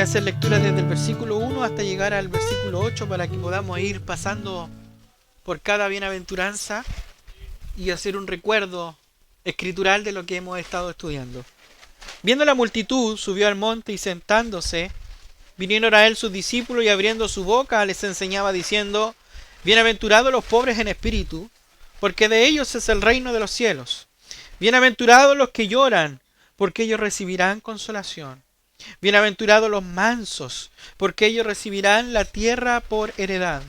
hacer lectura desde el versículo 1 hasta llegar al versículo 8 para que podamos ir pasando por cada bienaventuranza y hacer un recuerdo escritural de lo que hemos estado estudiando. Viendo la multitud, subió al monte y sentándose, vinieron a él sus discípulos y abriendo su boca les enseñaba diciendo: Bienaventurados los pobres en espíritu, porque de ellos es el reino de los cielos. Bienaventurados los que lloran, porque ellos recibirán consolación. Bienaventurados los mansos, porque ellos recibirán la tierra por heredad.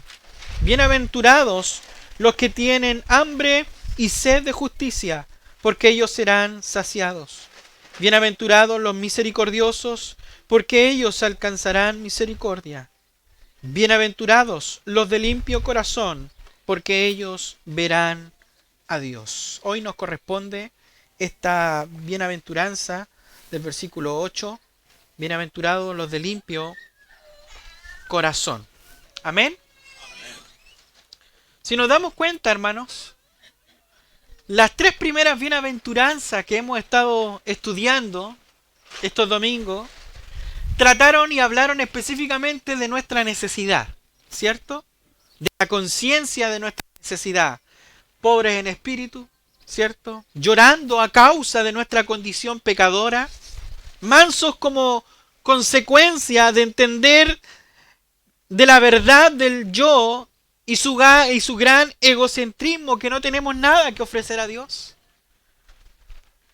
Bienaventurados los que tienen hambre y sed de justicia, porque ellos serán saciados. Bienaventurados los misericordiosos, porque ellos alcanzarán misericordia. Bienaventurados los de limpio corazón, porque ellos verán a Dios. Hoy nos corresponde esta bienaventuranza del versículo 8. Bienaventurados los de limpio corazón. Amén. Si nos damos cuenta, hermanos, las tres primeras bienaventuranzas que hemos estado estudiando estos domingos trataron y hablaron específicamente de nuestra necesidad, ¿cierto? De la conciencia de nuestra necesidad. Pobres en espíritu, ¿cierto? Llorando a causa de nuestra condición pecadora. Mansos como consecuencia de entender de la verdad del yo y su gran egocentrismo, que no tenemos nada que ofrecer a Dios.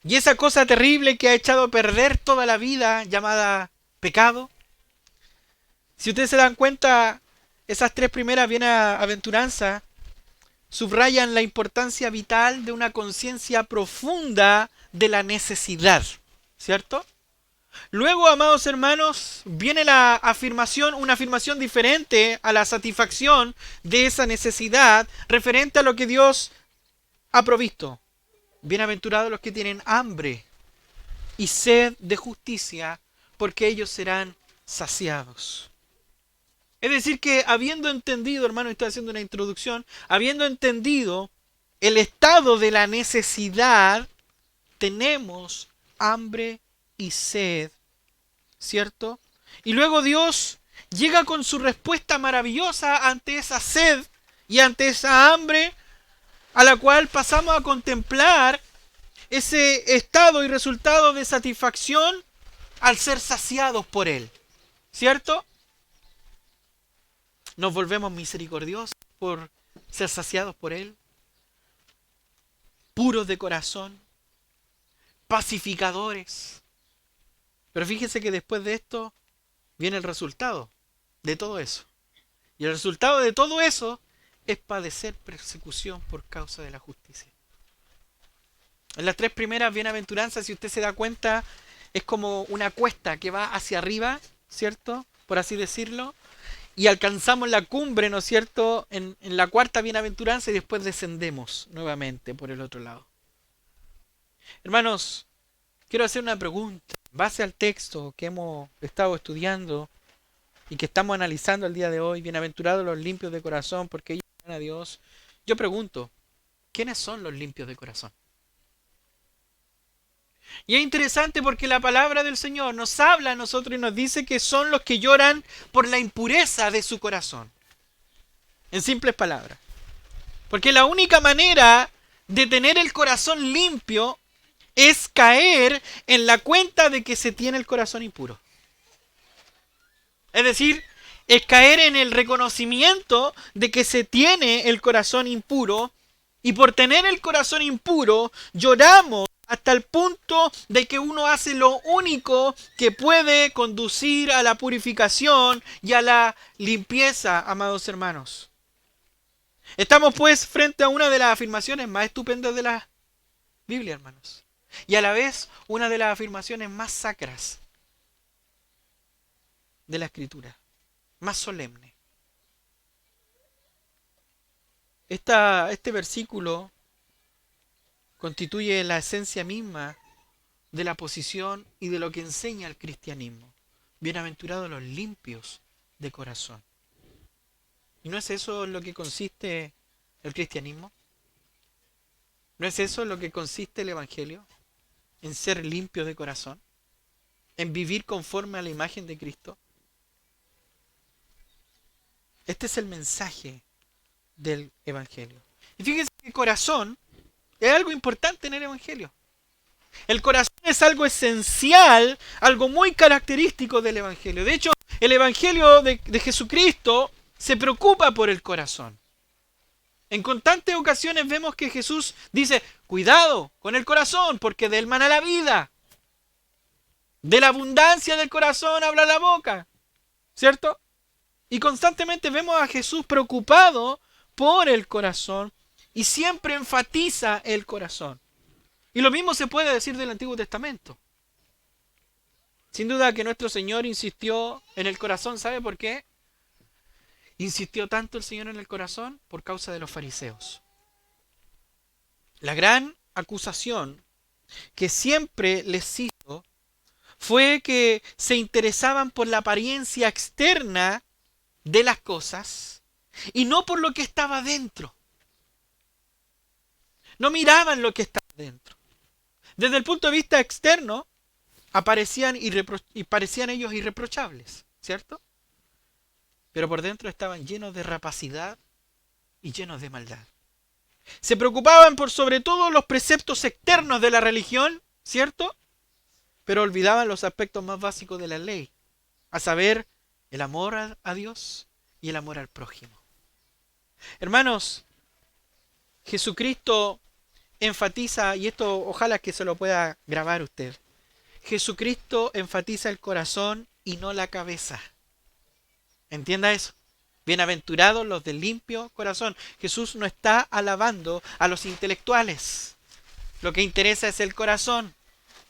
Y esa cosa terrible que ha echado a perder toda la vida llamada pecado. Si ustedes se dan cuenta, esas tres primeras bienaventuranzas subrayan la importancia vital de una conciencia profunda de la necesidad, ¿cierto? Luego, amados hermanos, viene la afirmación, una afirmación diferente a la satisfacción de esa necesidad referente a lo que Dios ha provisto. Bienaventurados los que tienen hambre y sed de justicia, porque ellos serán saciados. Es decir que habiendo entendido, hermano, estoy haciendo una introducción, habiendo entendido el estado de la necesidad, tenemos hambre y sed, ¿cierto? Y luego Dios llega con su respuesta maravillosa ante esa sed y ante esa hambre, a la cual pasamos a contemplar ese estado y resultado de satisfacción al ser saciados por Él, ¿cierto? Nos volvemos misericordiosos por ser saciados por Él, puros de corazón, pacificadores. Pero fíjense que después de esto viene el resultado de todo eso. Y el resultado de todo eso es padecer persecución por causa de la justicia. En las tres primeras bienaventuranzas, si usted se da cuenta, es como una cuesta que va hacia arriba, ¿cierto? Por así decirlo. Y alcanzamos la cumbre, ¿no es cierto?, en la cuarta bienaventuranza, y después descendemos nuevamente por el otro lado. Hermanos, quiero hacer una pregunta. En base al texto que hemos estado estudiando y que estamos analizando el día de hoy, bienaventurados los limpios de corazón, porque ellos verán a Dios. Yo pregunto, ¿quiénes son los limpios de corazón? Y es interesante porque la palabra del Señor nos habla a nosotros y nos dice que son los que lloran por la impureza de su corazón. En simples palabras. Porque la única manera de tener el corazón limpio es caer en la cuenta de que se tiene el corazón impuro. Es decir, es caer en el reconocimiento de que se tiene el corazón impuro, y por tener el corazón impuro lloramos hasta el punto de que uno hace lo único que puede conducir a la purificación y a la limpieza, amados hermanos. Estamos pues frente a una de las afirmaciones más estupendas de la Biblia, hermanos. Y a la vez una de las afirmaciones más sacras de la Escritura, más solemne. Este versículo constituye la esencia misma de la posición y de lo que enseña el cristianismo. Bienaventurados los limpios de corazón. ¿Y no es eso en lo que consiste el cristianismo? ¿No es eso en lo que consiste el evangelio? ¿En ser limpios de corazón? ¿En vivir conforme a la imagen de Cristo? Este es el mensaje del Evangelio. Y fíjense que el corazón es algo importante en el Evangelio. El corazón es algo esencial, algo muy característico del Evangelio. De hecho, el Evangelio de Jesucristo se preocupa por el corazón. En constantes ocasiones vemos que Jesús dice, cuidado con el corazón, porque de él mana la vida. De la abundancia del corazón habla la boca. ¿Cierto? Y constantemente vemos a Jesús preocupado por el corazón y siempre enfatiza el corazón. Y lo mismo se puede decir del Antiguo Testamento. Sin duda que nuestro Señor insistió en el corazón, ¿sabe por qué? Insistió tanto el Señor en el corazón por causa de los fariseos. La gran acusación que siempre les hizo fue que se interesaban por la apariencia externa de las cosas y no por lo que estaba dentro. No miraban lo que estaba dentro. Desde el punto de vista externo, aparecían y parecían ellos irreprochables, ¿cierto? Pero por dentro estaban llenos de rapacidad y llenos de maldad. Se preocupaban por sobre todo los preceptos externos de la religión, ¿cierto? Pero olvidaban los aspectos más básicos de la ley, a saber, el amor a Dios y el amor al prójimo. Hermanos, Jesucristo enfatiza, y esto ojalá que se lo pueda grabar usted, Jesucristo enfatiza el corazón y no la cabeza. Entienda eso. Bienaventurados los de limpio corazón. Jesús no está alabando a los intelectuales. Lo que interesa es el corazón.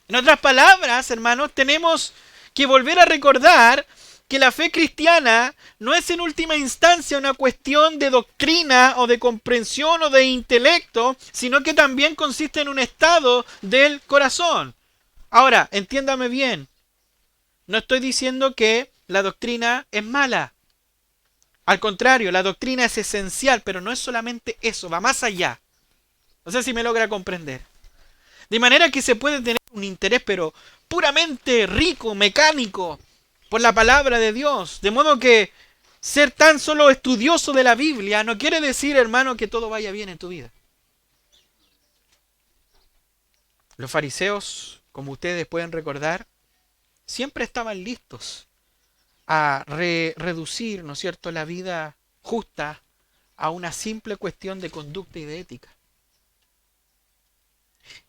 En otras palabras, hermanos, tenemos que volver a recordar que la fe cristiana no es en última instancia una cuestión de doctrina o de comprensión o de intelecto, sino que también consiste en un estado del corazón. Ahora, entiéndame bien, no estoy diciendo que la doctrina es mala. Al contrario, la doctrina es esencial, pero no es solamente eso, va más allá. No sé si me logra comprender. De manera que se puede tener un interés, pero puramente rico, mecánico, por la palabra de Dios. De modo que ser tan solo estudioso de la Biblia no quiere decir, hermano, que todo vaya bien en tu vida. Los fariseos, como ustedes pueden recordar, siempre estaban listos a reducir, ¿no es cierto?, la vida justa a una simple cuestión de conducta y de ética.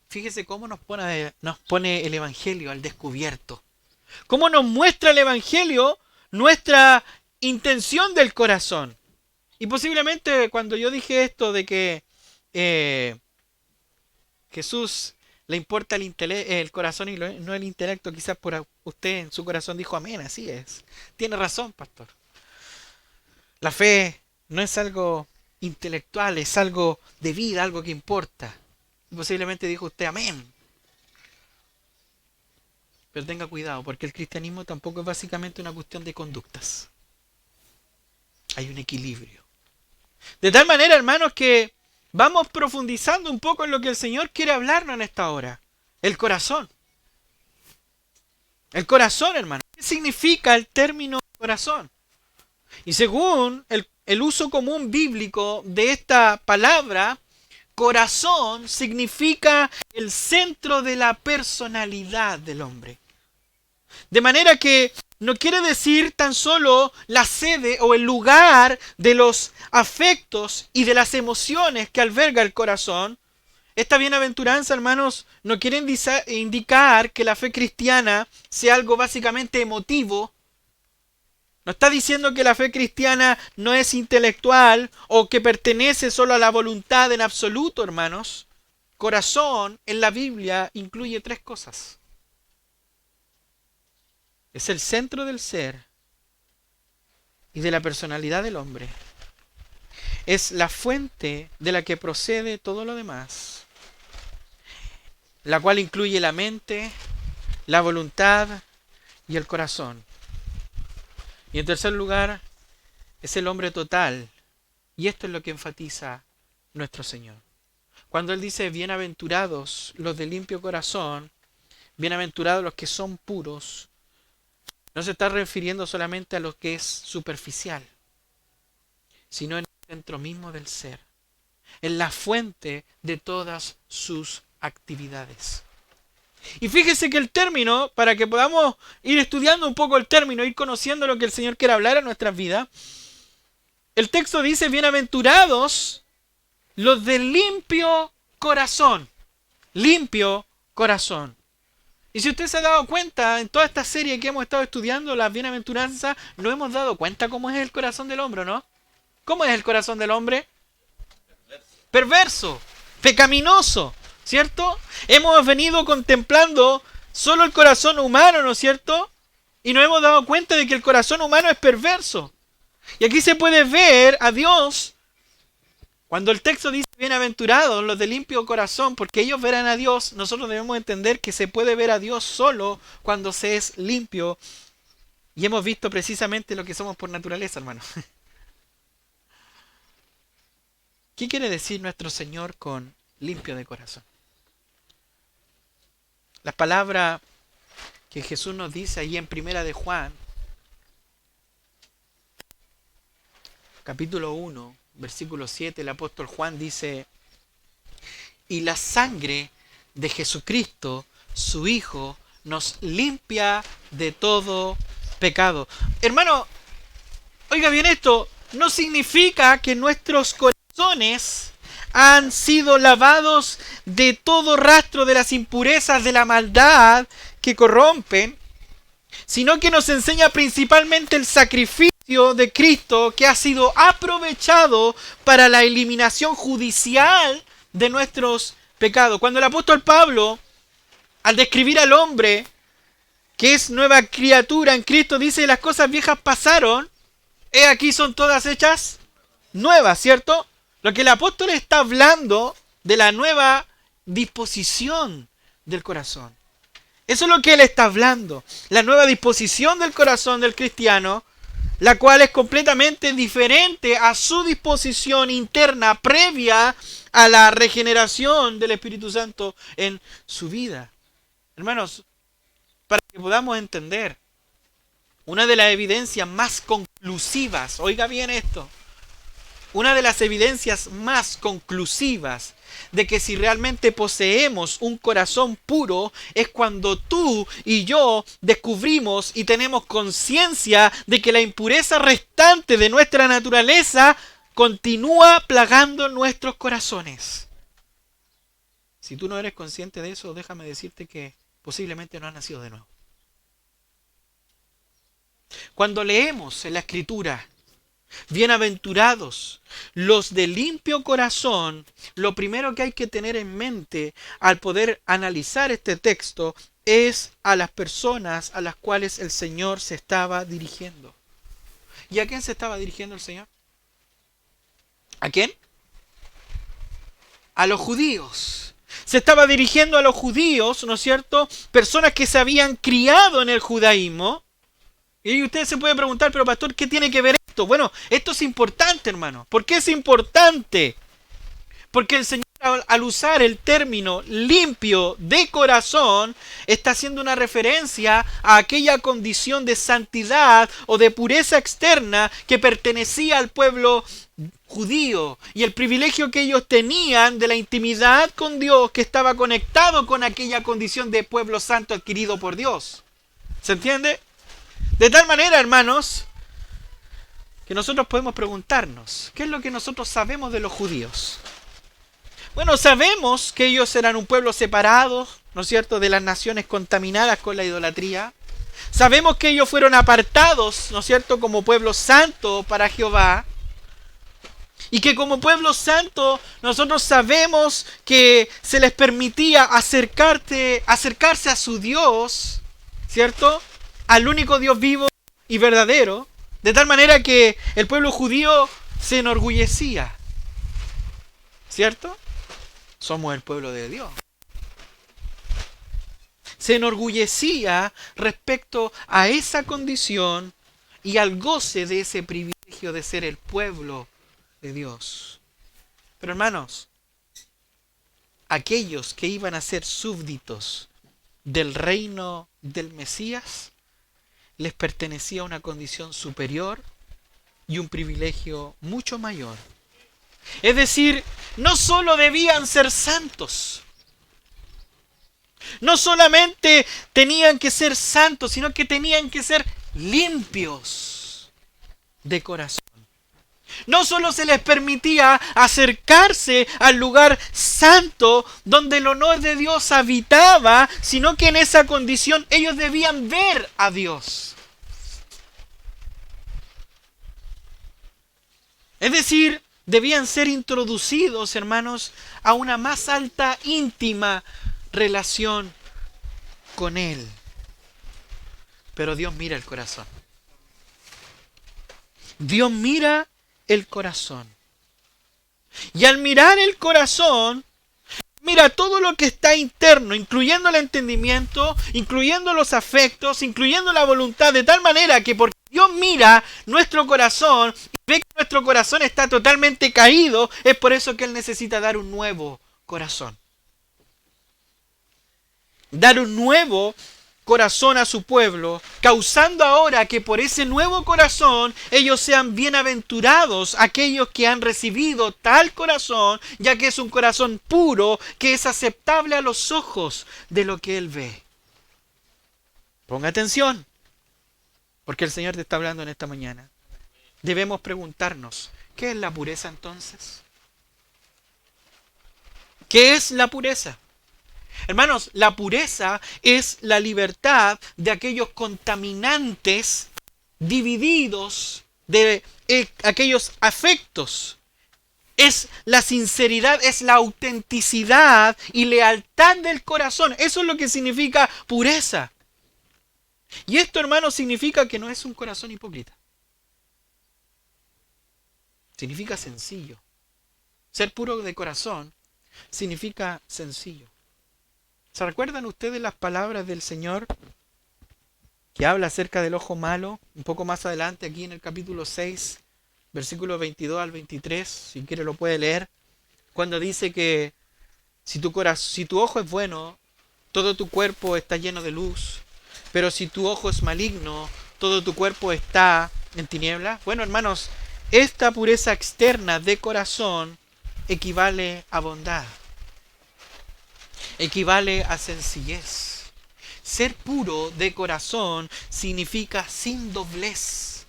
Fíjese cómo nos pone el Evangelio al descubierto. Cómo nos muestra el Evangelio nuestra intención del corazón. Y posiblemente cuando yo dije esto de que Jesús le importa el corazón y no el intelecto, quizás por usted en su corazón dijo amén, así es. Tiene razón, pastor. La fe no es algo intelectual, es algo de vida, algo que importa. Y posiblemente dijo usted amén. Pero tenga cuidado, porque el cristianismo tampoco es básicamente una cuestión de conductas. Hay un equilibrio. De tal manera, hermanos, que vamos profundizando un poco en lo que el Señor quiere hablarnos en esta hora. El corazón. El corazón, hermano. ¿Qué significa el término corazón? Y según el uso común bíblico de esta palabra, corazón significa el centro de la personalidad del hombre. De manera que no quiere decir tan solo la sede o el lugar de los afectos y de las emociones que alberga el corazón. Esta bienaventuranza, hermanos, no quiere indicar que la fe cristiana sea algo básicamente emotivo. No está diciendo que la fe cristiana no es intelectual o que pertenece solo a la voluntad en absoluto, hermanos. Corazón en la Biblia incluye tres cosas. Es el centro del ser y de la personalidad del hombre. Es la fuente de la que procede todo lo demás, la cual incluye la mente, la voluntad y el corazón. Y en tercer lugar, es el hombre total. Y esto es lo que enfatiza nuestro Señor. Cuando Él dice, bienaventurados los de limpio corazón, bienaventurados los que son puros, no se está refiriendo solamente a lo que es superficial. sino en el centro mismo del ser, en la fuente de todas sus actividades. Y fíjese que el término, para que podamos ir estudiando un poco el término, ir conociendo lo que el Señor quiere hablar en nuestras vidas, el texto dice: bienaventurados los de limpio corazón. Limpio corazón. Y si usted se ha dado cuenta, en toda esta serie que hemos estado estudiando, las bienaventuranzas, nos hemos dado cuenta cómo es el corazón del hombre, ¿no? ¿Cómo es el corazón del hombre? Perverso, pecaminoso, ¿cierto? Hemos venido contemplando solo el corazón humano, ¿no es cierto? Y nos hemos dado cuenta de que el corazón humano es perverso. Y aquí se puede ver a Dios, cuando el texto dice bienaventurados los de limpio corazón, porque ellos verán a Dios. Nosotros debemos entender que se puede ver a Dios solo cuando se es limpio. Y hemos visto precisamente lo que somos por naturaleza, hermano. ¿Qué quiere decir nuestro Señor con limpio de corazón? Las palabras que Jesús nos dice ahí en Primera de Juan, capítulo 1, versículo 7, el apóstol Juan dice: y la sangre de Jesucristo, su Hijo, nos limpia de todo pecado. Hermano, oiga bien esto, no significa que nuestros corazones han sido lavados de todo rastro de las impurezas, de la maldad que corrompen, sino que nos enseña principalmente el sacrificio de Cristo, que ha sido aprovechado para la eliminación judicial de nuestros pecados. Cuando el apóstol Pablo, al describir al hombre que es nueva criatura en Cristo, dice: las cosas viejas pasaron, he aquí son todas hechas nuevas, ¿cierto? Lo que el apóstol está hablando de la nueva disposición del corazón. Eso es lo que él está hablando. La nueva disposición del corazón del cristiano, la cual es completamente diferente a su disposición interna previa a la regeneración del Espíritu Santo en su vida. Hermanos, para que podamos entender, una de las evidencias más conclusivas, oiga bien esto, una de las evidencias más conclusivas de que si realmente poseemos un corazón puro es cuando tú y yo descubrimos y tenemos conciencia de que la impureza restante de nuestra naturaleza continúa plagando nuestros corazones. Si tú no eres consciente de eso, déjame decirte que posiblemente no has nacido de nuevo. Cuando leemos en la Escritura: bienaventurados los de limpio corazón, lo primero que hay que tener en mente al poder analizar este texto es a las personas a las cuales el Señor se estaba dirigiendo. ¿Y a quién se estaba dirigiendo el Señor? ¿A quién? A los judíos. Se estaba dirigiendo a los judíos, ¿no es cierto? Personas que se habían criado en el judaísmo. Y usted se puede preguntar: pero pastor, ¿qué tiene que ver esto? Bueno, esto es importante, hermano. ¿Por qué es importante? Porque el Señor, al usar el término limpio de corazón, está haciendo una referencia a aquella condición de santidad o de pureza externa que pertenecía al pueblo judío, y el privilegio que ellos tenían de la intimidad con Dios, que estaba conectado con aquella condición de pueblo santo adquirido por Dios. ¿Se entiende? De tal manera, hermanos, que nosotros podemos preguntarnos: ¿qué es lo que nosotros sabemos de los judíos? Bueno, sabemos que ellos eran un pueblo separado, ¿no es cierto?, de las naciones contaminadas con la idolatría. Sabemos que ellos fueron apartados, ¿no es cierto?, como pueblo santo para Jehová. Y que como pueblo santo nosotros sabemos que se les permitía acercarse a su Dios, ¿cierto?, al único Dios vivo y verdadero, de tal manera que el pueblo judío se enorgullecía, ¿cierto? Somos el pueblo de Dios. Se enorgullecía respecto a esa condición y al goce de ese privilegio de ser el pueblo de Dios. Pero hermanos, aquellos que iban a ser súbditos del reino del Mesías, les pertenecía una condición superior y un privilegio mucho mayor. Es decir, no solo debían ser santos, no solamente tenían que ser santos, sino que tenían que ser limpios de corazón. No solo se les permitía acercarse al lugar santo donde el honor de Dios habitaba, sino que en esa condición ellos debían ver a Dios. Es decir, debían ser introducidos, hermanos, a una más alta, íntima relación con Él. Pero Dios mira el corazón. Dios mira el corazón. Y al mirar el corazón, mira todo lo que está interno, incluyendo el entendimiento, incluyendo los afectos, incluyendo la voluntad, de tal manera que porque Dios mira nuestro corazón y ve que nuestro corazón está totalmente caído, es por eso que Él necesita dar un nuevo corazón. Dar un nuevo corazón a su pueblo, causando ahora que por ese nuevo corazón ellos sean bienaventurados aquellos que han recibido tal corazón, ya que es un corazón puro que es aceptable a los ojos de lo que Él ve. Ponga atención, porque el Señor te está hablando en esta mañana. Debemos preguntarnos, ¿qué es la pureza entonces? ¿Qué es la pureza? Hermanos, la pureza es la libertad de aquellos contaminantes divididos de aquellos afectos. Es la sinceridad, es la autenticidad y lealtad del corazón. Eso es lo que significa pureza. Y esto, hermanos, significa que no es un corazón hipócrita. Significa sencillo. Ser puro de corazón significa sencillo. ¿Se recuerdan ustedes las palabras del Señor que habla acerca del ojo malo? Un poco más adelante, aquí en el capítulo 6, versículos 22 al 23, si quiere lo puede leer, cuando dice que si tu ojo es bueno, todo tu cuerpo está lleno de luz, pero si tu ojo es maligno, todo tu cuerpo está en tinieblas. Bueno, hermanos, esta pureza externa de corazón equivale a bondad. Equivale a sencillez. Ser puro de corazón significa sin doblez.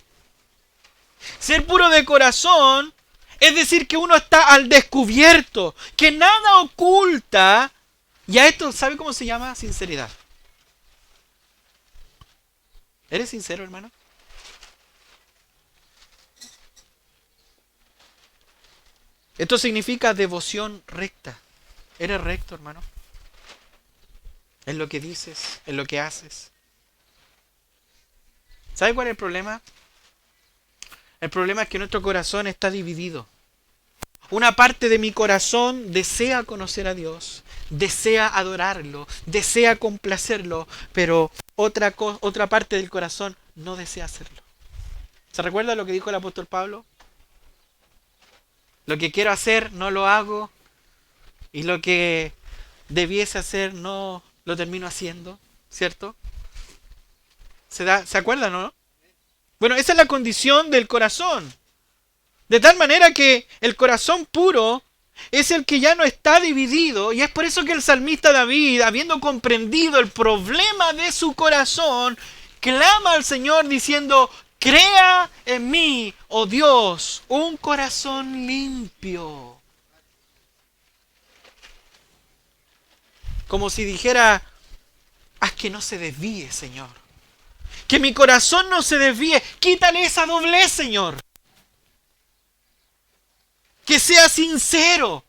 Ser puro de corazón es decir que uno está al descubierto, que nada oculta. Y a esto, ¿sabe cómo se llama? Sinceridad. ¿Eres sincero, hermano? Esto significa devoción recta. ¿Eres recto, hermano? En lo que dices, en lo que haces. ¿Sabe cuál es el problema? El problema es que nuestro corazón está dividido. Una parte de mi corazón desea conocer a Dios, desea adorarlo, desea complacerlo, pero otra parte del corazón no desea hacerlo. ¿Se recuerda lo que dijo el apóstol Pablo? Lo que quiero hacer no lo hago y lo que debiese hacer no lo termino haciendo, ¿cierto? ¿Se acuerdan, no? Bueno, esa es la condición del corazón. De tal manera que el corazón puro es el que ya no está dividido, y es por eso que el salmista David, habiendo comprendido el problema de su corazón, clama al Señor diciendo: crea en mí, oh Dios, un corazón limpio. Como si dijera: haz que no se desvíe, Señor. Que mi corazón no se desvíe. Quítale esa doblez, Señor. Que sea sincero.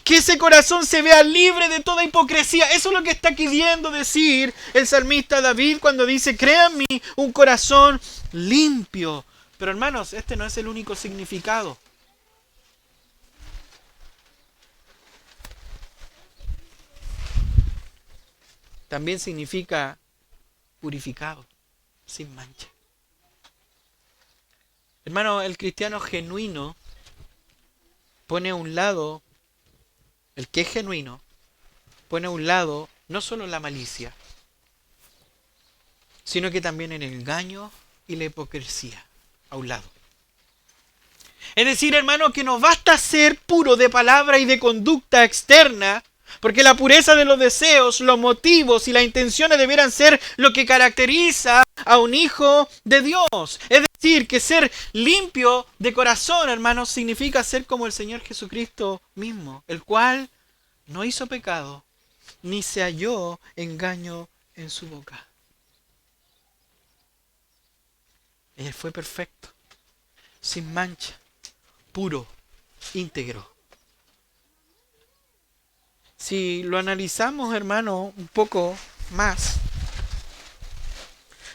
Que ese corazón se vea libre de toda hipocresía. Eso es lo que está queriendo decir el salmista David cuando dice: crea en mí un corazón limpio. Pero hermanos, este no es el único significado. También significa purificado, sin mancha. Hermano, el cristiano genuino pone a un lado, el que es genuino, pone a un lado no solo la malicia, sino que también el engaño y la hipocresía a un lado. Es decir, hermano, que no basta ser puro de palabra y de conducta externa, porque la pureza de los deseos, los motivos y las intenciones debieran ser lo que caracteriza a un hijo de Dios. Es decir, que ser limpio de corazón, hermanos, significa ser como el Señor Jesucristo mismo, el cual no hizo pecado, ni se halló engaño en su boca. Él fue perfecto, sin mancha, puro, íntegro. Si lo analizamos, hermano, un poco más,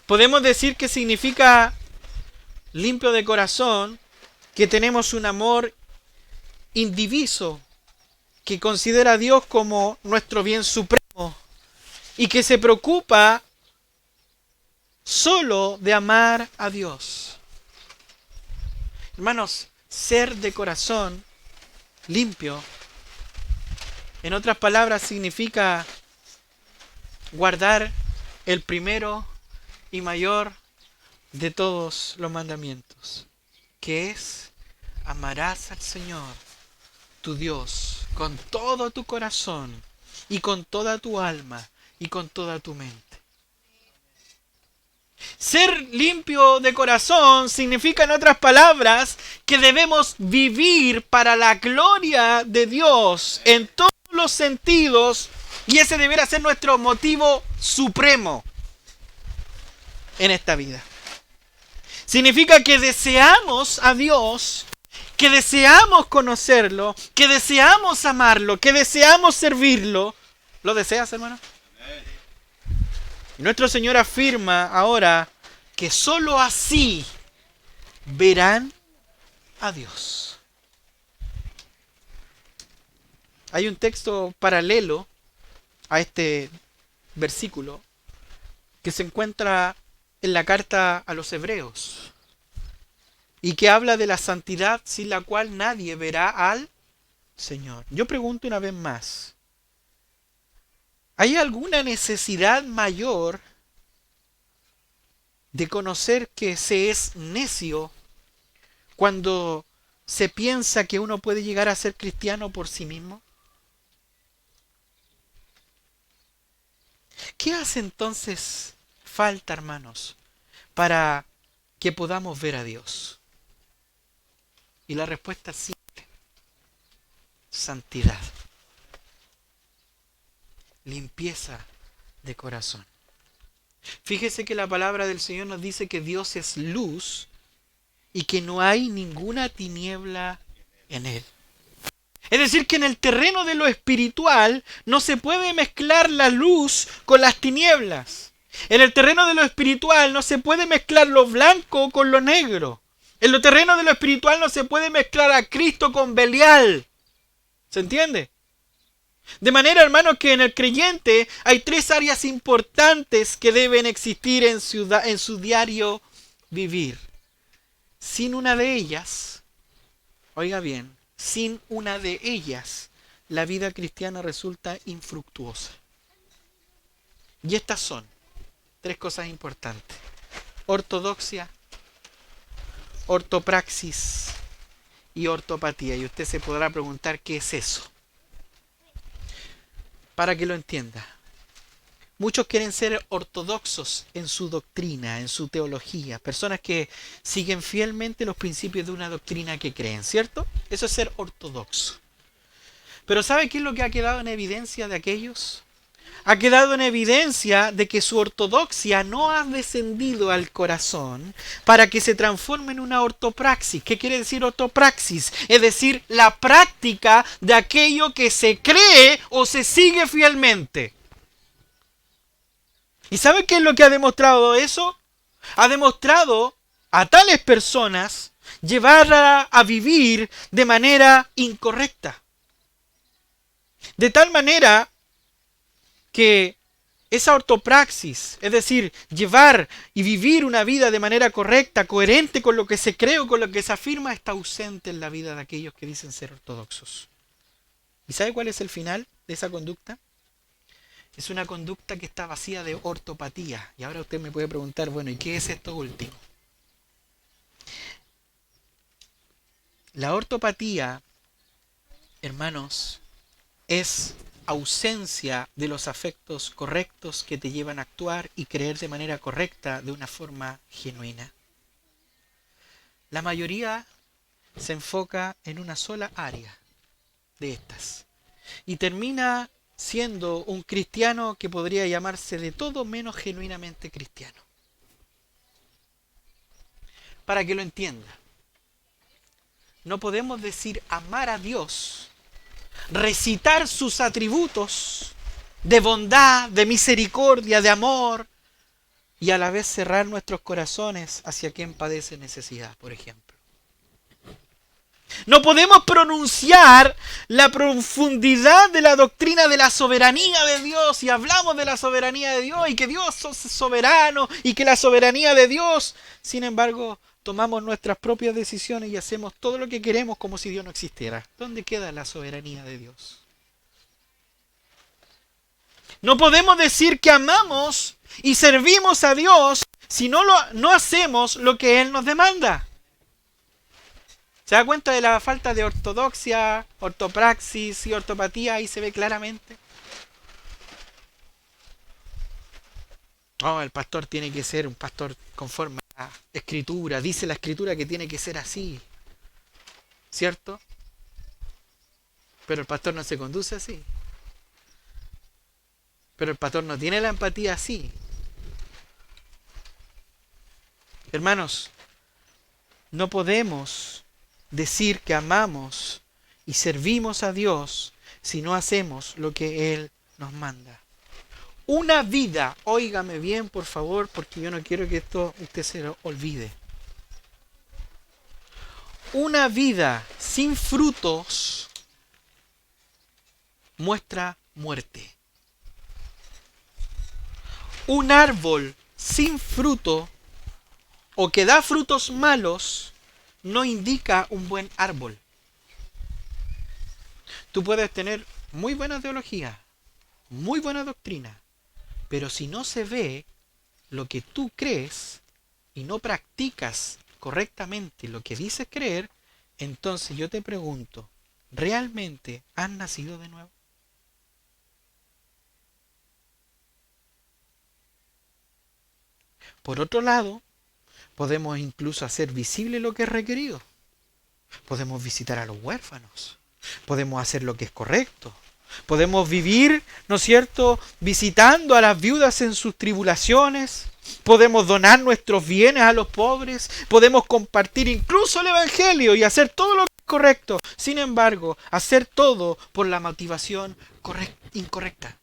podemos decir que significa limpio de corazón, que tenemos un amor indiviso, que considera a Dios como nuestro bien supremo y que se preocupa solo de amar a Dios. Hermanos, ser de corazón limpio, en otras palabras, significa guardar el primero y mayor de todos los mandamientos, que es: amarás al Señor, tu Dios, con todo tu corazón y con toda tu alma y con toda tu mente. Ser limpio de corazón significa, en otras palabras, que debemos vivir para la gloria de Dios en todos los sentidos, y ese deberá ser nuestro motivo supremo en esta vida. Significa que deseamos a Dios, que deseamos conocerlo, que deseamos amarlo, que deseamos servirlo. ¿Lo deseas, hermano? Nuestro Señor afirma ahora que sólo así verán a Dios. Hay un texto paralelo a este versículo que se encuentra en la carta a los Hebreos y que habla de la santidad sin la cual nadie verá al Señor. Yo pregunto una vez más: ¿hay alguna necesidad mayor de conocer que se es necio cuando se piensa que uno puede llegar a ser cristiano por sí mismo? ¿Qué hace entonces falta, hermanos, para que podamos ver a Dios? Y la respuesta es simple: santidad, limpieza de corazón. Fíjese que la palabra del Señor nos dice que Dios es luz y que no hay ninguna tiniebla en Él. Es decir, que en el terreno de lo espiritual no se puede mezclar la luz con las tinieblas. En el terreno de lo espiritual no se puede mezclar lo blanco con lo negro. En el terreno de lo espiritual no se puede mezclar a Cristo con Belial. ¿Se entiende? De manera, hermanos, que en el creyente hay tres áreas importantes que deben existir en su diario vivir. Sin una de ellas, oiga bien, sin una de ellas, la vida cristiana resulta infructuosa. Y estas son tres cosas importantes: ortodoxia, ortopraxis y ortopatía. Y usted se podrá preguntar, ¿qué es eso? Para que lo entienda. Muchos quieren ser ortodoxos en su doctrina, en su teología. Personas que siguen fielmente los principios de una doctrina que creen, ¿cierto? Eso es ser ortodoxo. Pero ¿sabe qué es lo que ha quedado en evidencia de aquellos? Ha quedado en evidencia de que su ortodoxia no ha descendido al corazón para que se transforme en una ortopraxis. ¿Qué quiere decir ortopraxis? Es decir, la práctica de aquello que se cree o se sigue fielmente. ¿Y sabe qué es lo que ha demostrado eso? Ha demostrado a tales personas llevarla a vivir de manera incorrecta. De tal manera que esa ortopraxis, es decir, llevar y vivir una vida de manera correcta, coherente con lo que se cree o con lo que se afirma, está ausente en la vida de aquellos que dicen ser ortodoxos. ¿Y sabe cuál es el final de esa conducta? Es una conducta que está vacía de ortopatía. Y ahora usted me puede preguntar, bueno, ¿y qué es esto último? La ortopatía, hermanos, es ausencia de los afectos correctos que te llevan a actuar y creer de manera correcta de una forma genuina. La mayoría se enfoca en una sola área de estas y termina siendo un cristiano que podría llamarse de todo menos genuinamente cristiano. Para que lo entienda, no podemos decir amar a Dios, recitar sus atributos de bondad, de misericordia, de amor, y a la vez cerrar nuestros corazones hacia quien padece necesidad, por ejemplo. No podemos pronunciar la profundidad de la doctrina de la soberanía de Dios y hablamos de la soberanía de Dios y que Dios es soberano y que la soberanía de Dios, sin embargo, tomamos nuestras propias decisiones y hacemos todo lo que queremos como si Dios no existiera. ¿Dónde queda la soberanía de Dios? No podemos decir que amamos y servimos a Dios si no hacemos lo que Él nos demanda. ¿Se da cuenta de la falta de ortodoxia, ortopraxis y ortopatía? Ahí se ve claramente. Oh, el pastor tiene que ser un pastor conforme a la Escritura. Dice la Escritura que tiene que ser así. ¿Cierto? Pero el pastor no se conduce así. Pero el pastor no tiene la empatía así. Hermanos, no podemos decir que amamos y servimos a Dios si no hacemos lo que Él nos manda. Una vida, óigame bien por favor, porque yo no quiero que esto usted se lo olvide. Una vida sin frutos muestra muerte. Un árbol sin fruto o que da frutos malos no indica un buen árbol. Tú puedes tener muy buena teología, muy buena doctrina, pero si no se ve lo que tú crees y no practicas correctamente lo que dices creer, entonces yo te pregunto, ¿realmente has nacido de nuevo? Por otro lado, podemos incluso hacer visible lo que es requerido. Podemos visitar a los huérfanos. Podemos hacer lo que es correcto. Podemos vivir, ¿no es cierto?, visitando a las viudas en sus tribulaciones. Podemos donar nuestros bienes a los pobres. Podemos compartir incluso el Evangelio y hacer todo lo que es correcto. Sin embargo, hacer todo por la motivación incorrecta.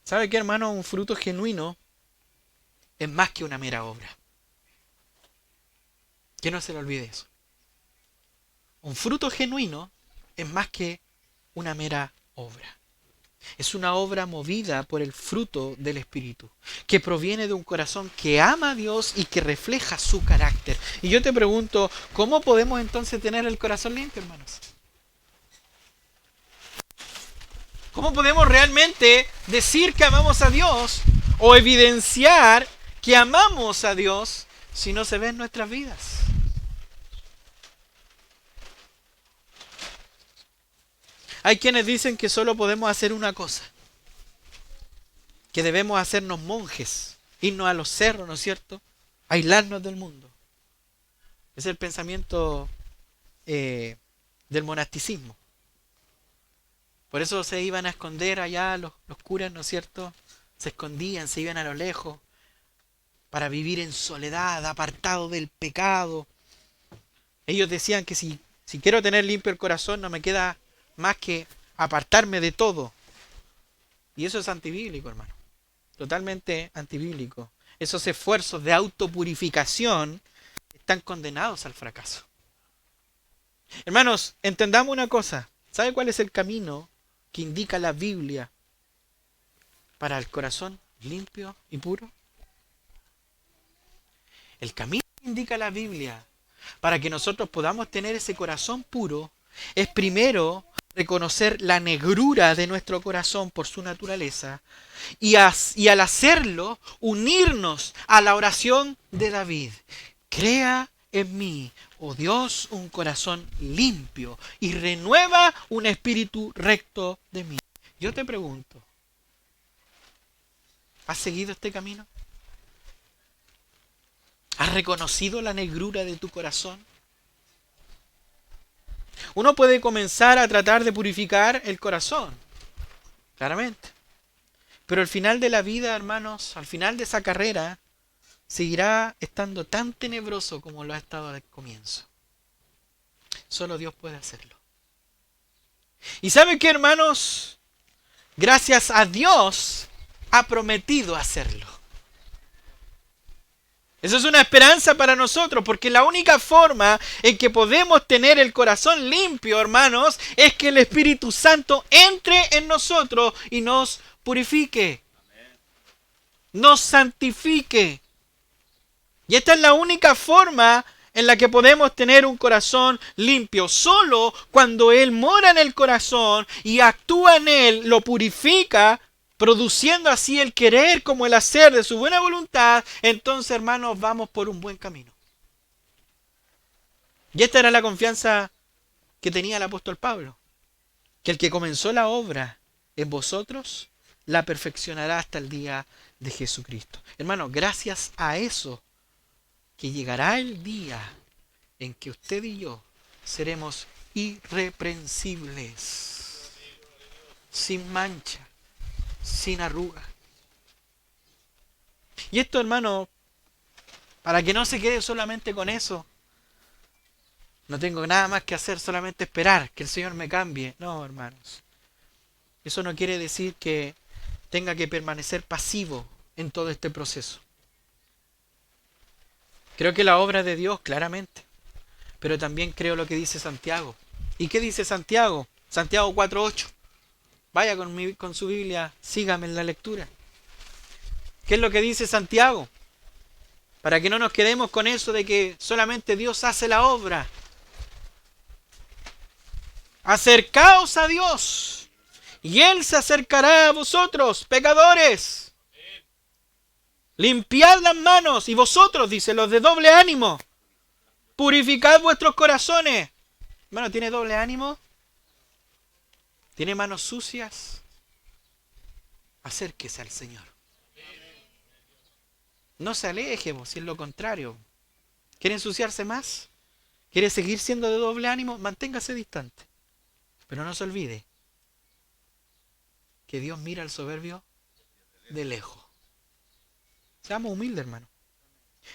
¿Sabe qué, hermano? Un fruto genuino es más que una mera obra. Que no se le olvide eso. Un fruto genuino es más que una mera obra. Es una obra movida por el fruto del Espíritu, que proviene de un corazón que ama a Dios y que refleja su carácter. Y yo te pregunto, ¿cómo podemos entonces tener el corazón limpio, hermanos? ¿Cómo podemos realmente decir que amamos a Dios o evidenciar que amamos a Dios si no se ve en nuestras vidas? Hay quienes dicen que solo podemos hacer una cosa, que debemos hacernos monjes, irnos a los cerros, ¿no es cierto?, aislarnos del mundo. Es el pensamiento del monasticismo. Por eso se iban a esconder allá los curas, ¿no es cierto? Se escondían, se iban a lo lejos para vivir en soledad, apartado del pecado. Ellos decían que si quiero tener limpio el corazón no me queda más que apartarme de todo. Y eso es antibíblico, hermano. Totalmente antibíblico. Esos esfuerzos de autopurificación están condenados al fracaso. Hermanos, entendamos una cosa. ¿Sabe cuál es el camino que indica la Biblia para el corazón limpio y puro? El camino que indica la Biblia para que nosotros podamos tener ese corazón puro es primero reconocer la negrura de nuestro corazón por su naturaleza y al hacerlo unirnos a la oración de David. Crea en mí, oh Dios, un corazón limpio y renueva un espíritu recto de mí. Yo te pregunto, ¿has seguido este camino? ¿Has reconocido la negrura de tu corazón? Uno puede comenzar a tratar de purificar el corazón, claramente. Pero al final de la vida, hermanos, al final de esa carrera, seguirá estando tan tenebroso como lo ha estado al comienzo. Solo Dios puede hacerlo. ¿Y sabe qué, hermanos? Gracias a Dios ha prometido hacerlo. Eso es una esperanza para nosotros, porque la única forma en que podemos tener el corazón limpio, hermanos, es que el Espíritu Santo entre en nosotros y nos purifique, nos santifique. Y esta es la única forma en la que podemos tener un corazón limpio. Solo cuando Él mora en el corazón y actúa en él, lo purifica, produciendo así el querer como el hacer de su buena voluntad, entonces, hermanos, vamos por un buen camino. Y esta era la confianza que tenía el apóstol Pablo, que el que comenzó la obra en vosotros, la perfeccionará hasta el día de Jesucristo. Hermanos, gracias a eso, que llegará el día en que usted y yo seremos irreprensibles, sin mancha, sin arruga. Y esto, hermano, para que no se quede solamente con eso, no tengo nada más que hacer, solamente esperar que el Señor me cambie. No, hermanos. Eso no quiere decir que tenga que permanecer pasivo en todo este proceso. Creo que la obra de Dios, claramente. Pero también creo lo que dice Santiago. ¿Y qué dice Santiago? Santiago 4:8. Vaya con su Biblia, sígame en la lectura. ¿Qué es lo que dice Santiago? Para que no nos quedemos con eso de que solamente Dios hace la obra. Acercaos a Dios, y Él se acercará a vosotros, pecadores. Limpiad las manos, y vosotros, dice, los de doble ánimo, purificad vuestros corazones. Hermano, ¿tiene doble ánimo? ¿Tiene manos sucias? Acérquese al Señor. No se aleje, si es lo contrario. ¿Quiere ensuciarse más? ¿Quiere seguir siendo de doble ánimo? Manténgase distante. Pero no se olvide que Dios mira al soberbio de lejos. Seamos humildes, hermano.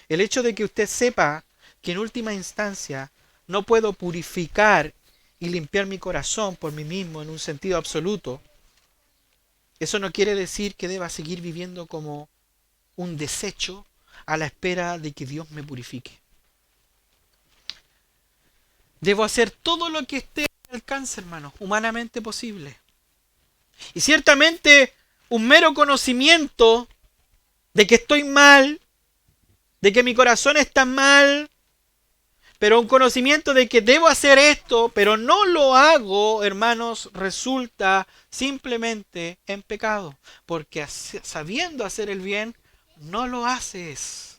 El hecho de que usted sepa que en última instancia no puedo purificar y limpiar mi corazón por mí mismo en un sentido absoluto, eso no quiere decir que deba seguir viviendo como un desecho a la espera de que Dios me purifique. Debo hacer todo lo que esté al alcance, hermano, humanamente posible. Y ciertamente un mero conocimiento de que estoy mal, de que mi corazón está mal, pero un conocimiento de que debo hacer esto, pero no lo hago, hermanos, resulta simplemente en pecado. Porque sabiendo hacer el bien, no lo haces.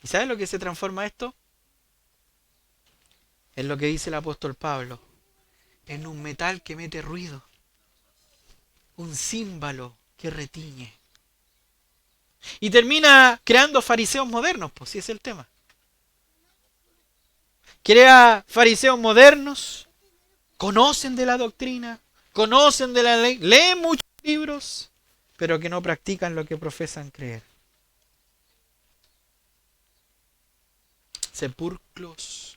¿Y sabes lo que se transforma esto? En lo que dice el apóstol Pablo. En un metal que mete ruido. Un címbalo que retiñe. Y termina creando fariseos modernos, pues si es el tema. Crea fariseos modernos, conocen de la doctrina, conocen de la ley, leen muchos libros, pero que no practican lo que profesan creer. Sepulcros,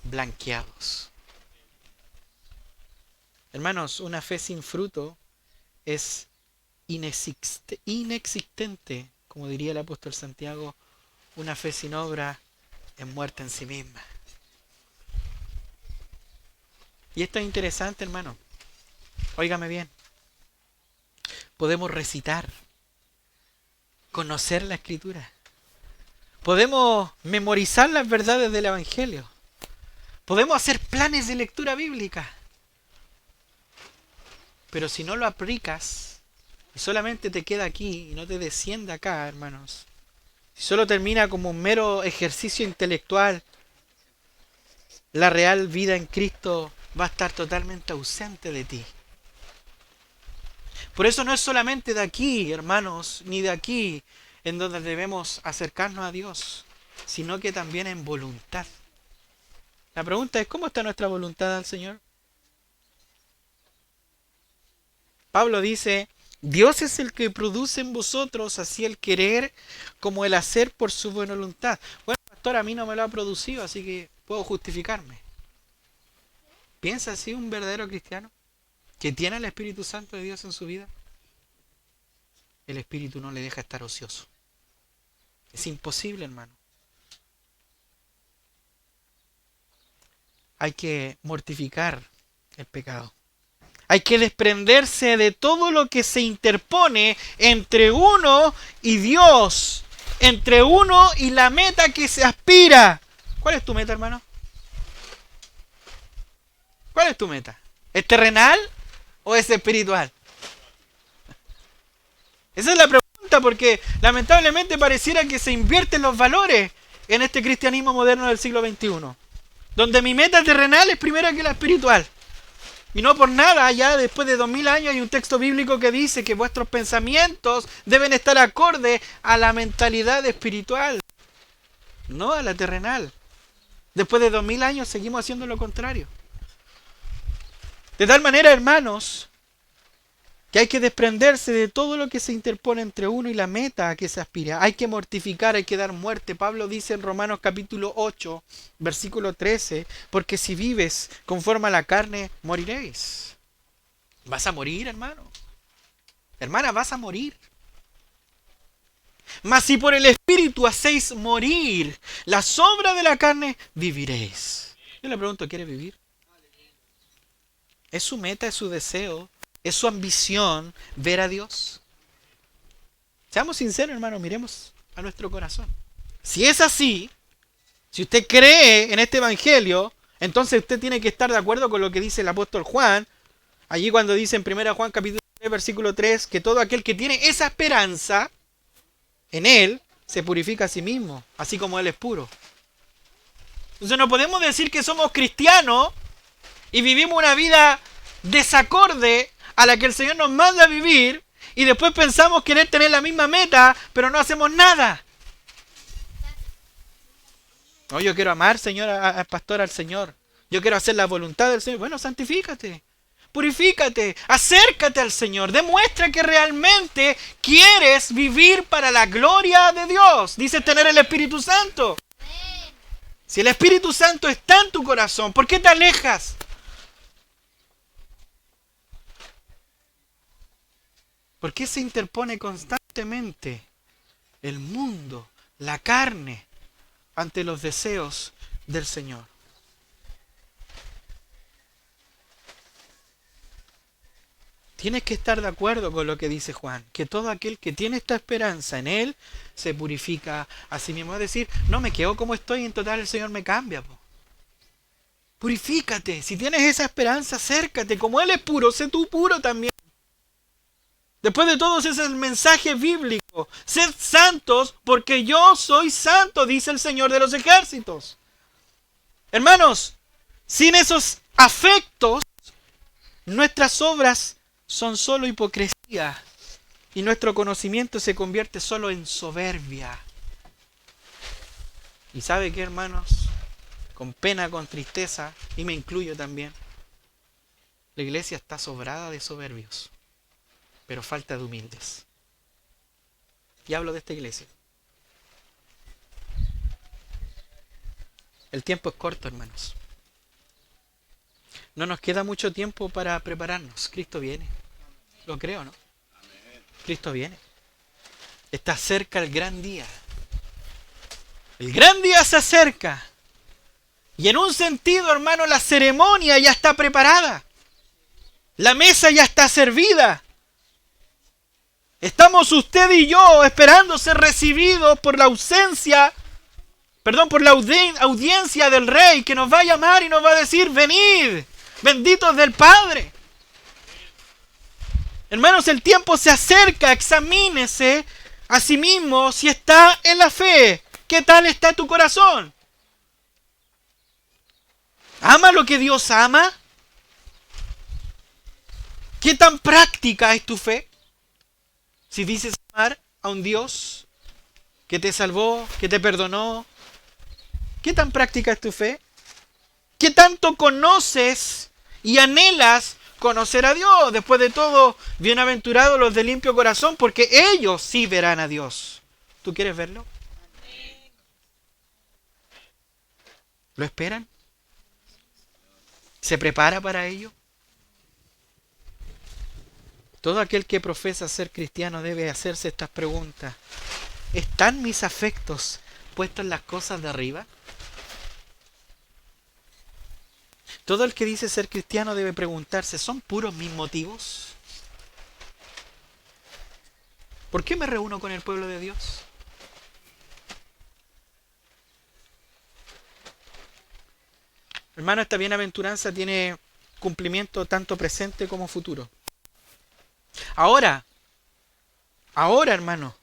blanqueados. Hermanos, una fe sin fruto es inexistente, como diría el apóstol Santiago. Una fe sin obra es muerta en sí misma. Y esto es interesante, hermano. Óigame bien. Podemos recitar, conocer la Escritura. Podemos memorizar las verdades del Evangelio. Podemos hacer planes de lectura bíblica. Pero si no lo aplicas y solamente te queda aquí y no te desciende acá, hermanos, si solo termina como un mero ejercicio intelectual, la real vida en Cristo va a estar totalmente ausente de ti. Por eso no es solamente de aquí, hermanos, ni de aquí en donde debemos acercarnos a Dios, sino que también en voluntad. La pregunta es, ¿cómo está nuestra voluntad al Señor? Pablo dice, Dios es el que produce en vosotros así el querer como el hacer por su buena voluntad. Bueno, pastor, a mí no me lo ha producido, así que puedo justificarme. ¿Piensa así un verdadero cristiano que tiene el Espíritu Santo de Dios en su vida? El Espíritu no le deja estar ocioso. Es imposible, hermano. Hay que mortificar el pecado. Hay que desprenderse de todo lo que se interpone entre uno y Dios, entre uno y la meta que se aspira. ¿Cuál es tu meta, hermano? ¿Cuál es tu meta? ¿Es terrenal o es espiritual? Esa es la pregunta, porque lamentablemente pareciera que se invierten los valores en este cristianismo moderno del siglo XXI, donde mi meta terrenal es primera que la espiritual. Y no por nada, ya después de 2000 años hay un texto bíblico que dice que vuestros pensamientos deben estar acorde a la mentalidad espiritual, no a la terrenal. Después de 2000 años seguimos haciendo lo contrario. De tal manera, hermanos, que hay que desprenderse de todo lo que se interpone entre uno y la meta a que se aspira. Hay que mortificar, hay que dar muerte. Pablo dice en Romanos capítulo 8, versículo 13, porque si vives conforme a la carne, moriréis. ¿Vas a morir, hermano? Hermana, vas a morir. Mas si por el Espíritu hacéis morir las obras de la carne, viviréis. Yo le pregunto, ¿quiere vivir? ¿Es su meta, es su deseo? ¿Es su ambición ver a Dios? Seamos sinceros, hermanos, miremos a nuestro corazón. Si es así, si usted cree en este evangelio, entonces usted tiene que estar de acuerdo con lo que dice el apóstol Juan, allí cuando dice en 1 Juan capítulo 3, versículo 3, que todo aquel que tiene esa esperanza en él, se purifica a sí mismo, así como él es puro. Entonces no podemos decir que somos cristianos y vivimos una vida desacorde a la que el Señor nos manda a vivir, y después pensamos querer tener la misma meta, pero no hacemos nada. No, yo quiero amar, Señor, al pastor, al Señor. Yo quiero hacer la voluntad del Señor. Bueno, santifícate, purifícate, acércate al Señor. Demuestra que realmente quieres vivir para la gloria de Dios. Dice tener el Espíritu Santo. Si el Espíritu Santo está en tu corazón, ¿por qué te alejas? ¿Por qué se interpone constantemente el mundo, la carne, ante los deseos del Señor? Tienes que estar de acuerdo con lo que dice Juan, que todo aquel que tiene esta esperanza en Él se purifica a sí mismo. Es decir, no me quedo como estoy, en total el Señor me cambia. Purifícate, si tienes esa esperanza, acércate, como Él es puro, sé tú puro también. Después de todo, ese es el mensaje bíblico. Sed santos porque yo soy santo, dice el Señor de los ejércitos. Hermanos, sin esos afectos, nuestras obras son solo hipocresía y nuestro conocimiento se convierte solo en soberbia. ¿Y sabe qué, hermanos? Con pena, con tristeza, y me incluyo también, la iglesia está sobrada de soberbios, pero falta de humildes. Y hablo de esta iglesia. El tiempo es corto, hermanos. No nos queda mucho tiempo para prepararnos. Cristo viene. Lo creo, ¿no? Cristo viene. Está cerca el gran día. El gran día se acerca. Y en un sentido, hermano, la ceremonia ya está preparada. La mesa ya está servida. Estamos usted y yo esperando ser recibidos por la audiencia del Rey, que nos va a llamar y nos va a decir: venid, benditos del Padre. Hermanos, el tiempo se acerca. Examínese a sí mismo si está en la fe. ¿Qué tal está tu corazón? ¿Ama lo que Dios ama? ¿Qué tan práctica es tu fe? Si dices amar a un Dios que te salvó, que te perdonó, ¿qué tan práctica es tu fe? ¿Qué tanto conoces y anhelas conocer a Dios? Después de todo, bienaventurados los de limpio corazón, porque ellos sí verán a Dios. ¿Tú quieres verlo? ¿Lo esperan? ¿Se prepara para ello? Todo aquel que profesa ser cristiano debe hacerse estas preguntas. ¿Están mis afectos puestos en las cosas de arriba? Todo el que dice ser cristiano debe preguntarse, ¿son puros mis motivos? ¿Por qué me reúno con el pueblo de Dios? Hermano, esta bienaventuranza tiene cumplimiento tanto presente como futuro. Ahora, hermano,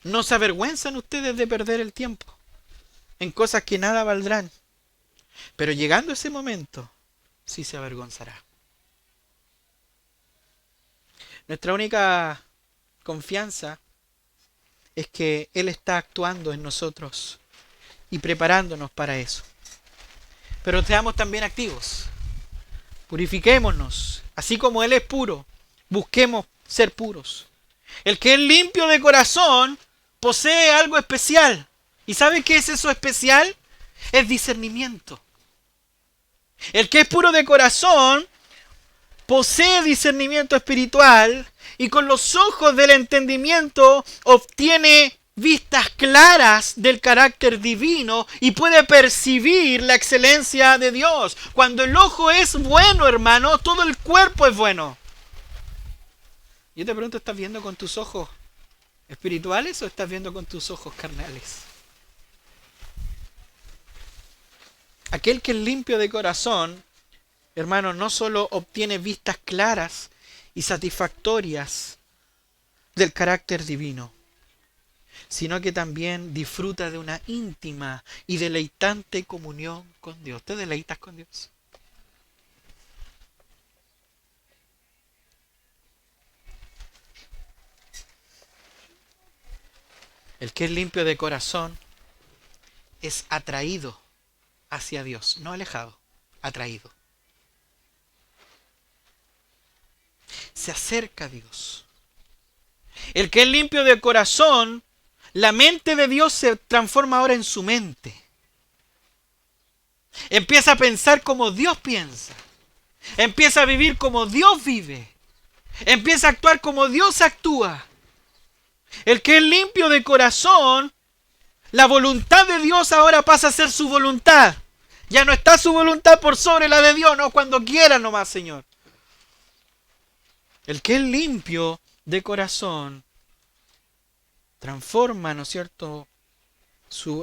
no se avergüenzan ustedes de perder el tiempo en cosas que nada valdrán. Pero llegando ese momento, sí se avergonzará. Nuestra única confianza es que Él está actuando en nosotros y preparándonos para eso. Pero seamos también activos. Purifiquémonos. Así como Él es puro, busquemos ser puros. El que es limpio de corazón posee algo especial. ¿Y sabe qué es eso especial? Es discernimiento. El que es puro de corazón posee discernimiento espiritual y con los ojos del entendimiento obtiene vistas claras del carácter divino y puede percibir la excelencia de Dios. Cuando el ojo es bueno, hermano, todo el cuerpo es bueno. Yo te pregunto, ¿estás viendo con tus ojos espirituales o estás viendo con tus ojos carnales? Aquel que es limpio de corazón, hermano, no solo obtiene vistas claras y satisfactorias del carácter divino, sino que también disfruta de una íntima y deleitante comunión con Dios. ¿Te deleitas con Dios? El que es limpio de corazón es atraído hacia Dios, no alejado, atraído. Se acerca a Dios. El que es limpio de corazón, la mente de Dios se transforma ahora en su mente. Empieza a pensar como Dios piensa. Empieza a vivir como Dios vive. Empieza a actuar como Dios actúa. El que es limpio de corazón, la voluntad de Dios ahora pasa a ser su voluntad. Ya no está su voluntad por sobre la de Dios, no, cuando quiera nomás, Señor. El que es limpio de corazón transforma, ¿no es cierto?,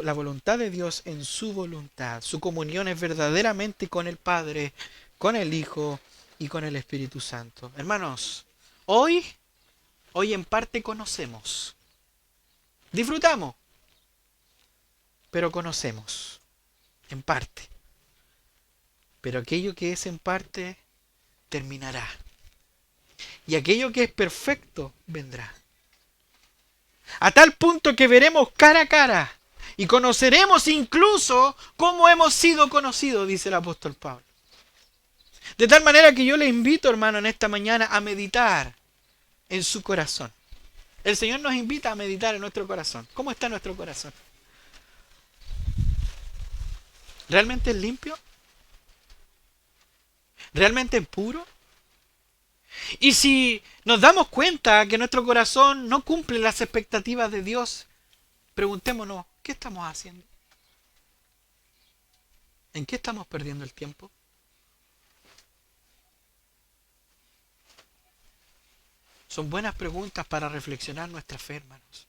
la voluntad de Dios en su voluntad. Su comunión es verdaderamente con el Padre, con el Hijo y con el Espíritu Santo. Hermanos, hoy en parte conocemos. Disfrutamos, pero conocemos en parte. Pero aquello que es en parte terminará. Y aquello que es perfecto vendrá. A tal punto que veremos cara a cara y conoceremos incluso cómo hemos sido conocidos, dice el apóstol Pablo. De tal manera que yo le invito, hermano, en esta mañana a meditar en su corazón. El Señor nos invita a meditar en nuestro corazón. ¿Cómo está nuestro corazón? ¿Realmente es limpio? ¿Realmente es puro? Y si nos damos cuenta que nuestro corazón no cumple las expectativas de Dios, preguntémonos, ¿qué estamos haciendo? ¿En qué estamos perdiendo el tiempo? Son buenas preguntas para reflexionar nuestra fe, hermanos.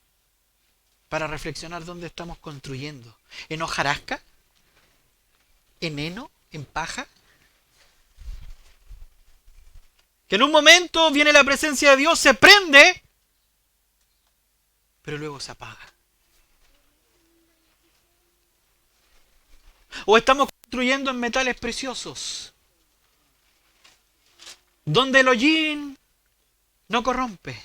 Para reflexionar dónde estamos construyendo. ¿En hojarasca? ¿En heno? ¿En paja? Que en un momento viene la presencia de Dios, se prende, pero luego se apaga. O estamos construyendo en metales preciosos, donde el hollín no corrompe.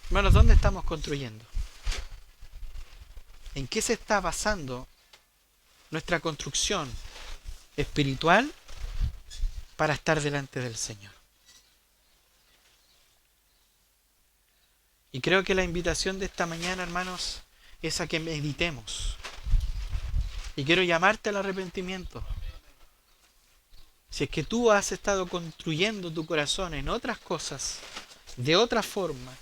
Hermanos, ¿dónde estamos construyendo? ¿En qué se está basando nuestra construcción espiritual para estar delante del Señor? Y creo que la invitación de esta mañana, hermanos, es a que meditemos. Y quiero llamarte al arrepentimiento. Si es que tú has estado construyendo tu corazón en otras cosas, de otra forma,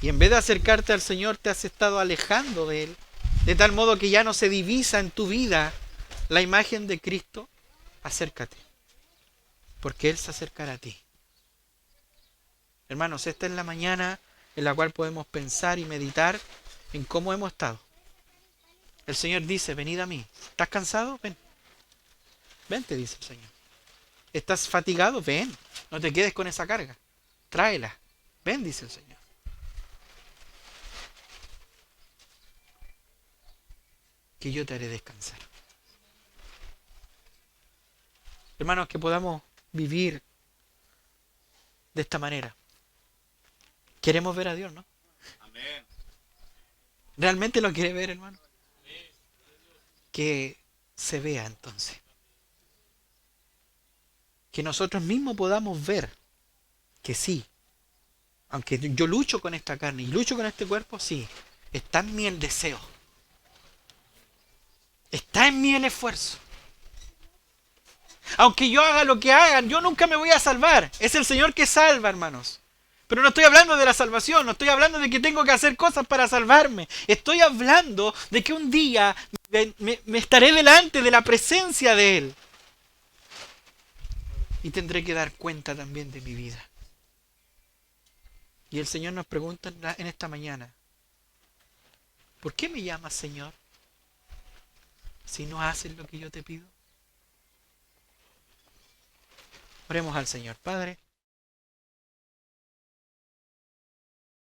y en vez de acercarte al Señor te has estado alejando de Él, de tal modo que ya no se divisa en tu vida la imagen de Cristo, acércate, porque Él se acercará a ti. Hermanos, esta es la mañana en la cual podemos pensar y meditar en cómo hemos estado. El Señor dice, venid a mí. ¿Estás cansado? Ven. Ven, te dice el Señor. ¿Estás fatigado? Ven. No te quedes con esa carga. Tráela. Ven, dice el Señor. Que yo te haré descansar. Hermanos, que podamos vivir de esta manera. Queremos ver a Dios, ¿no? Amén. ¿Realmente lo quiere ver, hermano? Que se vea entonces. Que nosotros mismos podamos ver que sí, aunque yo lucho con esta carne y lucho con este cuerpo, sí, está en mí el deseo. Está en mí el esfuerzo. Aunque yo haga lo que hagan, yo nunca me voy a salvar. Es el Señor que salva, hermanos. Pero no estoy hablando de la salvación, no estoy hablando de que tengo que hacer cosas para salvarme. Estoy hablando de que un día me estaré delante de la presencia de Él. Y tendré que dar cuenta también de mi vida. Y el Señor nos pregunta en esta mañana, ¿por qué me llamas Señor si no haces lo que yo te pido? Oremos al Señor. Padre,